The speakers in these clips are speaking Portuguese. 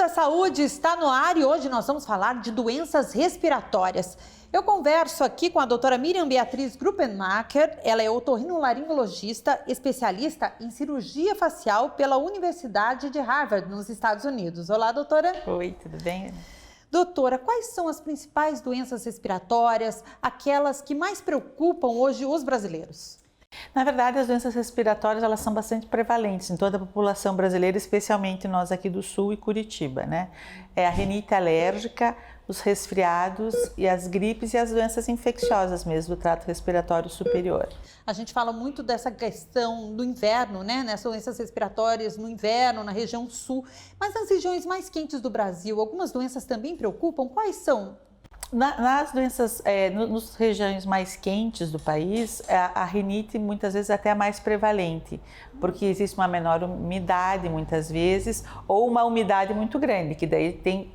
da Saúde está no ar e hoje nós vamos falar de doenças respiratórias. Eu converso aqui com a doutora Miriam Beatriz Gruppenmacher, ela é otorrinolaringologista, especialista em cirurgia facial pela Universidade de Harvard, nos Estados Unidos. Olá, doutora. Oi, tudo bem? Doutora, quais são as principais doenças respiratórias, aquelas que mais preocupam hoje os brasileiros? Na verdade, as doenças respiratórias elas são bastante prevalentes em toda a população brasileira, especialmente nós aqui do Sul e Curitiba, né? É a rinite alérgica, os resfriados e as gripes e as doenças infecciosas mesmo do trato respiratório superior. A gente fala muito dessa questão do inverno, né? Nessas doenças respiratórias no inverno, na região sul, mas nas regiões mais quentes do Brasil, algumas doenças também preocupam? Quais são? Nas doenças, nas regiões mais quentes do país, a rinite muitas vezes até é mais prevalente, porque existe uma menor umidade muitas vezes, ou uma umidade muito grande, que daí tem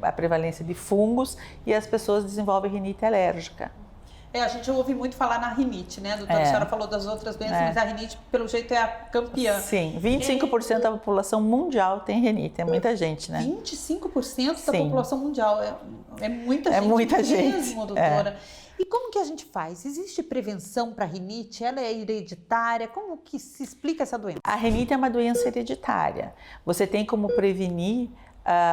a prevalência de fungos e as pessoas desenvolvem rinite alérgica. A gente ouve muito falar na rinite, né, doutora? A senhora falou das outras doenças, mas a rinite, pelo jeito, é a campeã. Sim, 25% da população mundial tem rinite, é muita gente, né? 25% da população mundial, é muita gente. É muita gente mesmo, doutora. E como que a gente faz? Existe prevenção para a rinite? Ela é hereditária? Como que se explica essa doença? A rinite é uma doença hereditária. Você tem como prevenir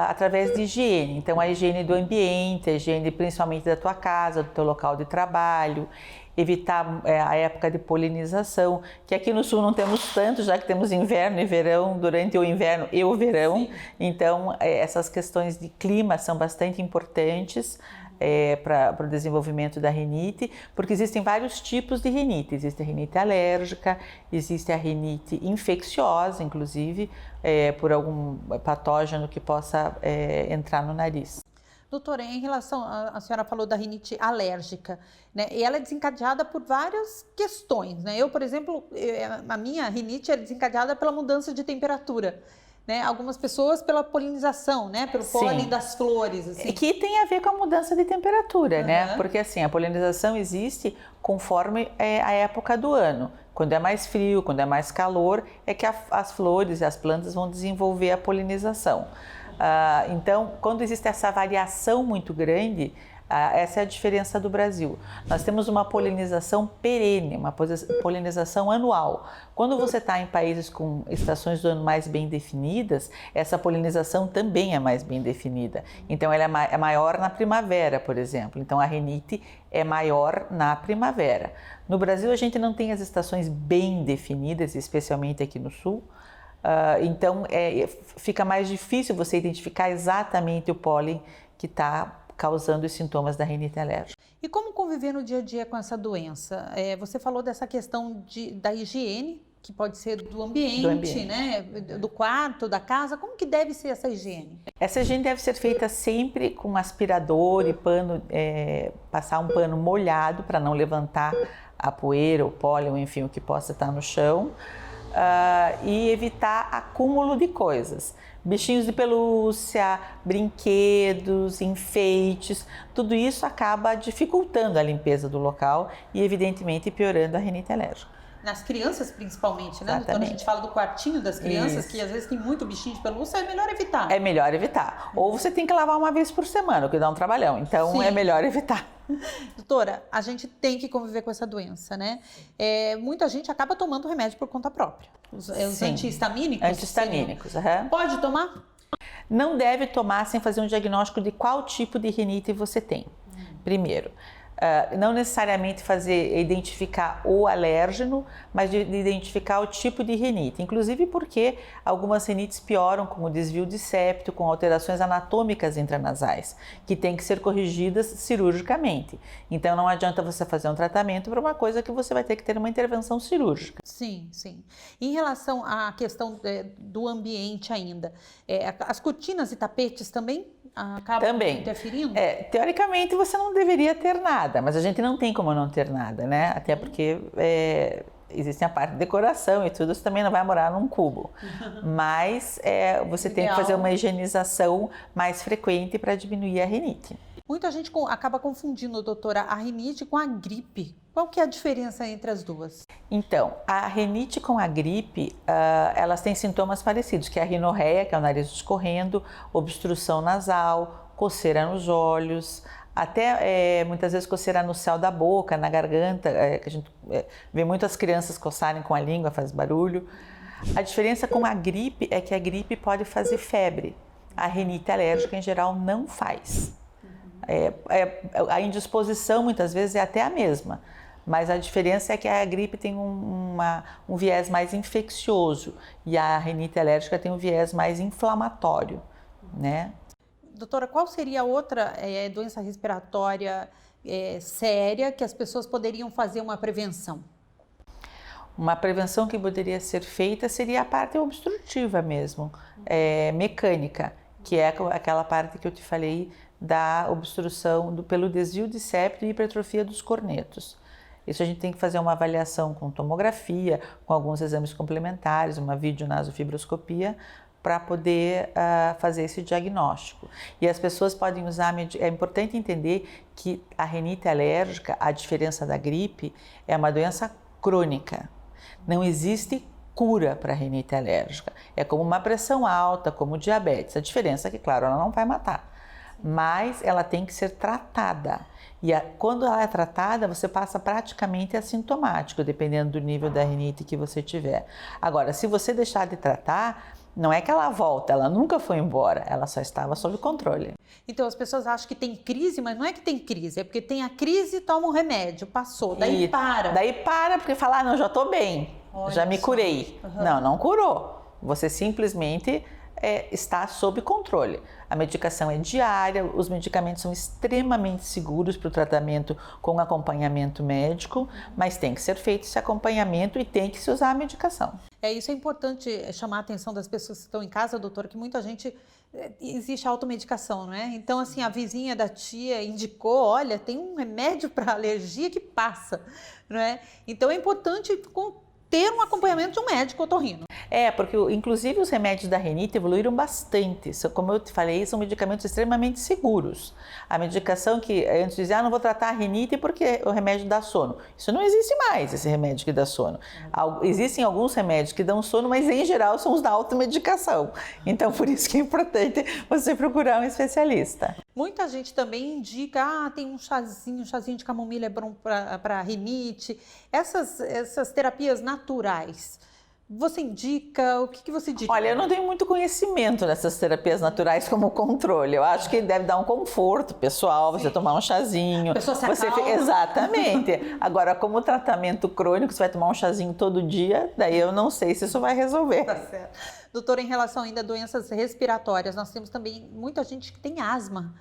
através de higiene. Então, a higiene do ambiente, a higiene principalmente da tua casa, do teu local de trabalho, evitar a época de polinização, que aqui no sul não temos tanto, já que temos inverno e verão, durante o inverno e o verão. Sim. Então, essas questões de clima são bastante importantes para o desenvolvimento da rinite, porque existem vários tipos de rinite. Existe a rinite alérgica, existe a rinite infecciosa, inclusive, por algum patógeno que possa entrar no nariz. Doutora, em relação, a senhora falou da rinite alérgica, né? E ela é desencadeada por várias questões, né? Eu, por exemplo, a minha rinite é desencadeada pela mudança de temperatura. Né? Algumas pessoas pela polinização, né? Pelo pólen das flores. Assim. Que tem a ver com a mudança de temperatura, né? Porque assim, a polinização existe conforme a época do ano. Quando é mais frio, quando é mais calor, é que as flores e as plantas vão desenvolver a polinização. Então, quando existe essa variação muito grande, essa é a diferença do Brasil. Nós temos uma polinização perene, uma polinização anual. Quando você está em países com estações do ano mais bem definidas, essa polinização também é mais bem definida. Então, ela é maior na primavera, por exemplo. Então, a rinite é maior na primavera. No Brasil, a gente não tem as estações bem definidas, especialmente aqui no sul. Então, fica mais difícil você identificar exatamente o pólen que está causando os sintomas da rinite alérgica. E como conviver no dia a dia com essa doença? Você falou dessa questão da higiene, que pode ser do ambiente, né? Do quarto, da casa. Como que deve ser essa higiene? Essa higiene deve ser feita sempre com aspirador e pano, passar um pano molhado para não levantar a poeira, o pólen, enfim, o que possa estar no chão. E evitar acúmulo de coisas, bichinhos de pelúcia, brinquedos, enfeites, tudo isso acaba dificultando a limpeza do local e evidentemente piorando a rinite alérgica. Nas crianças principalmente, né? Quando a gente fala do quartinho das crianças, que às vezes tem muito bichinho de pelúcia, é melhor evitar. É melhor evitar. Ou você tem que lavar uma vez por semana, o que dá um trabalhão, então é melhor evitar. Doutora, a gente tem que conviver com essa doença, né? Muita gente acaba tomando remédio por conta própria. Os antihistamínicos? Antihistamínicos, Pode tomar? Não deve tomar sem fazer um diagnóstico de qual tipo de rinite você tem. Primeiro, não necessariamente identificar o alérgeno, mas de identificar o tipo de rinite. Inclusive porque algumas rinites pioram com o desvio de septo, com alterações anatômicas intranasais, que tem que ser corrigidas cirurgicamente. Então não adianta você fazer um tratamento para uma coisa que você vai ter que ter uma intervenção cirúrgica. Sim, sim. Em relação à questão do ambiente ainda, as cortinas e tapetes também acabam interferindo? Teoricamente você não deveria ter nada, mas a gente não tem como não ter nada, né? Até porque existe a parte de decoração e tudo, você também não vai morar num cubo. Mas você tem que fazer uma higienização mais frequente para diminuir a rinite. Muita gente acaba confundindo, doutora, a rinite com a gripe. Qual que é a diferença entre as duas? Então, a rinite com a gripe, elas têm sintomas parecidos, que é a rinorreia, que é o nariz escorrendo, obstrução nasal, coceira nos olhos, até muitas vezes coceira no céu da boca, na garganta, que a gente vê muitas crianças coçarem com a língua, faz barulho. A diferença com a gripe é que a gripe pode fazer febre. A rinite alérgica, em geral, não faz. A indisposição, muitas vezes, é até a mesma. Mas a diferença é que a gripe tem um viés mais infeccioso e a rinite alérgica tem um viés mais inflamatório, né? Doutora, qual seria outra doença respiratória séria que as pessoas poderiam fazer uma prevenção? Uma prevenção que poderia ser feita seria a parte obstrutiva mesmo, mecânica, que é aquela parte que eu te falei da obstrução pelo desvio de septo e hipertrofia dos cornetos. Isso a gente tem que fazer uma avaliação com tomografia, com alguns exames complementares, uma videonasofibroscopia, para poder fazer esse diagnóstico. E as pessoas podem usar, é importante entender que a rinite alérgica, a diferença da gripe, é uma doença crônica. Não existe cura para a rinite alérgica. É como uma pressão alta, como diabetes. A diferença é que, claro, ela não vai matar, mas ela tem que ser tratada. E quando ela é tratada, você passa praticamente assintomático, dependendo do nível da rinite que você tiver. Agora, se você deixar de tratar, não é que ela volta, ela nunca foi embora, ela só estava sob controle. Então as pessoas acham que tem crise, mas não é que tem crise, é porque tem a crise e toma um remédio, passou, daí para. Daí para porque fala, não, já estou bem, já me curei. Não, não curou. Você simplesmente está sob controle. A medicação é diária, os medicamentos são extremamente seguros para o tratamento com acompanhamento médico, mas tem que ser feito esse acompanhamento e tem que se usar a medicação. Isso é importante chamar a atenção das pessoas que estão em casa, doutora, que muita gente existe automedicação, não é? Então, assim, a vizinha da tia indicou, olha, tem um remédio para alergia que passa, não é? Então, é importante ter um acompanhamento de um médico otorrino. Porque inclusive os remédios da rinite evoluíram bastante. Como eu te falei, são medicamentos extremamente seguros. A medicação que antes dizia, não vou tratar a rinite porque o remédio dá sono. Isso não existe mais, esse remédio que dá sono. Existem alguns remédios que dão sono, mas em geral são os da automedicação. Então, por isso que é importante você procurar um especialista. Muita gente também indica, tem um chazinho de camomila é bom para rinite. Essas terapias naturais, você indica? O que você diz? Olha, eu não tenho muito conhecimento dessas terapias naturais como controle. Eu acho que deve dar um conforto pessoal, você tomar um chazinho. A pessoa se acalma. Exatamente. Agora, como tratamento crônico, você vai tomar um chazinho todo dia, daí eu não sei se isso vai resolver. Tá certo. Doutora, em relação ainda a doenças respiratórias, nós temos também muita gente que tem asma,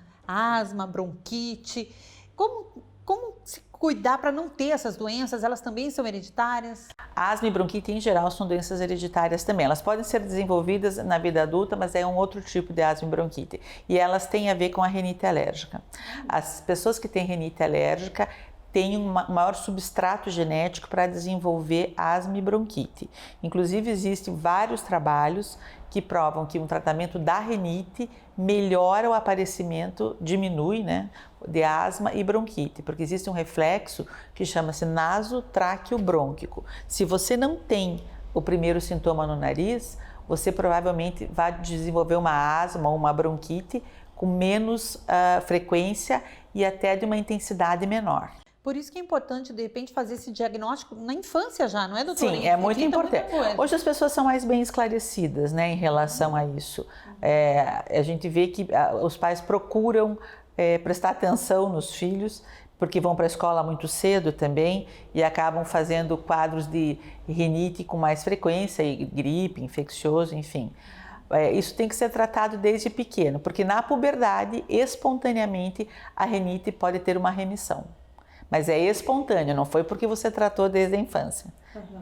bronquite. Como se cuidar para não ter essas doenças? Elas também são hereditárias? Asma e bronquite, em geral, são doenças hereditárias também. Elas podem ser desenvolvidas na vida adulta, mas é um outro tipo de asma e bronquite. E elas têm a ver com a rinite alérgica. As pessoas que têm rinite alérgica têm um maior substrato genético para desenvolver asma e bronquite. Inclusive, existem vários trabalhos que provam que um tratamento da rinite melhora o aparecimento, diminui, né, de asma e bronquite, porque existe um reflexo que chama-se nasotraqueobrônquico. Se você não tem o primeiro sintoma no nariz, você provavelmente vai desenvolver uma asma ou uma bronquite com menos frequência e até de uma intensidade menor. Por isso que é importante, de repente, fazer esse diagnóstico na infância já, não é, doutora? Sim, é muito importante. Hoje as pessoas são mais bem esclarecidas, né, em relação a isso. A gente vê que os pais procuram prestar atenção nos filhos, porque vão para a escola muito cedo também e acabam fazendo quadros de rinite com mais frequência, e gripe, infeccioso, enfim. Isso tem que ser tratado desde pequeno, porque na puberdade, espontaneamente, a rinite pode ter uma remissão. Mas é espontâneo, não foi porque você tratou desde a infância.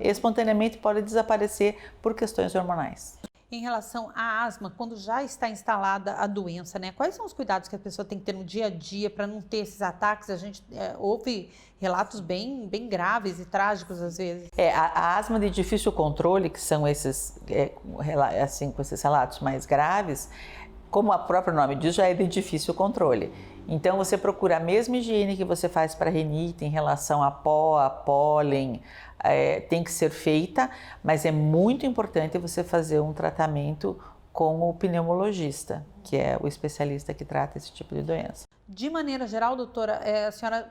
Espontaneamente pode desaparecer por questões hormonais. Em relação à asma, quando já está instalada a doença, né? Quais são os cuidados que a pessoa tem que ter no dia a dia para não ter esses ataques? A gente ouve relatos bem graves e trágicos às vezes. A asma de difícil controle, que são esses, assim, com esses relatos mais graves, como o próprio nome diz, já é de difícil controle. Então você procura a mesma higiene que você faz para rinite em relação a pó, a pólen, tem que ser feita, mas é muito importante você fazer um tratamento com o pneumologista, que é o especialista que trata esse tipo de doença. De maneira geral, doutora, a senhora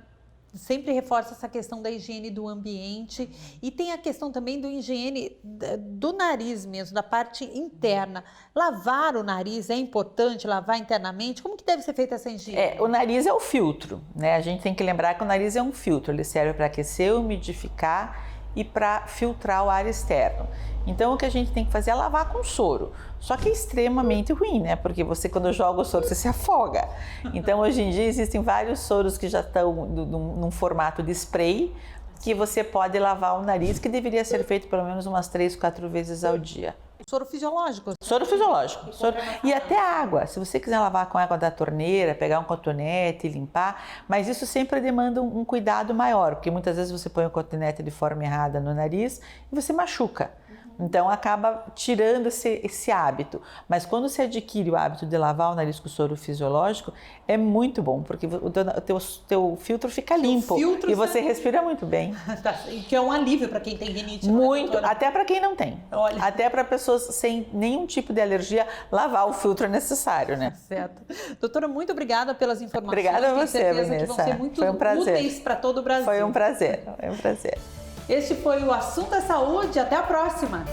sempre reforça essa questão da higiene do ambiente e tem a questão também do higiene do nariz mesmo, da parte interna. Lavar o nariz é importante, lavar internamente? Como que deve ser feita essa higiene? O nariz é o filtro, né? A gente tem que lembrar que o nariz é um filtro, ele serve para aquecer, umidificar e para filtrar o ar externo. Então o que a gente tem que fazer é lavar com soro. Só que é extremamente ruim, né? Porque você quando joga o soro você se afoga. Então hoje em dia existem vários soros que já estão num formato de spray que você pode lavar o nariz, que deveria ser feito pelo menos umas 3, 4 vezes ao dia. Soro fisiológico. Soro fisiológico. E até água. Se você quiser lavar com água da torneira, pegar um cotonete e limpar, mas isso sempre demanda um cuidado maior, porque muitas vezes você põe o cotonete de forma errada no nariz e você machuca. Então acaba tirando esse hábito. Mas quando você adquire o hábito de lavar o nariz com soro fisiológico, é muito bom, porque o teu filtro fica limpo e você respira muito bem. Que é um alívio para quem tem rinite. Muito, até para quem não tem. Olha. Até para pessoas sem nenhum tipo de alergia, lavar o filtro é necessário, né? Certo. Doutora, muito obrigada pelas informações. Obrigada a você, Vanessa. Que vão ser muito úteis para todo o Brasil. Foi um prazer, foi um prazer. Este foi o Assunto é Saúde. Até a próxima!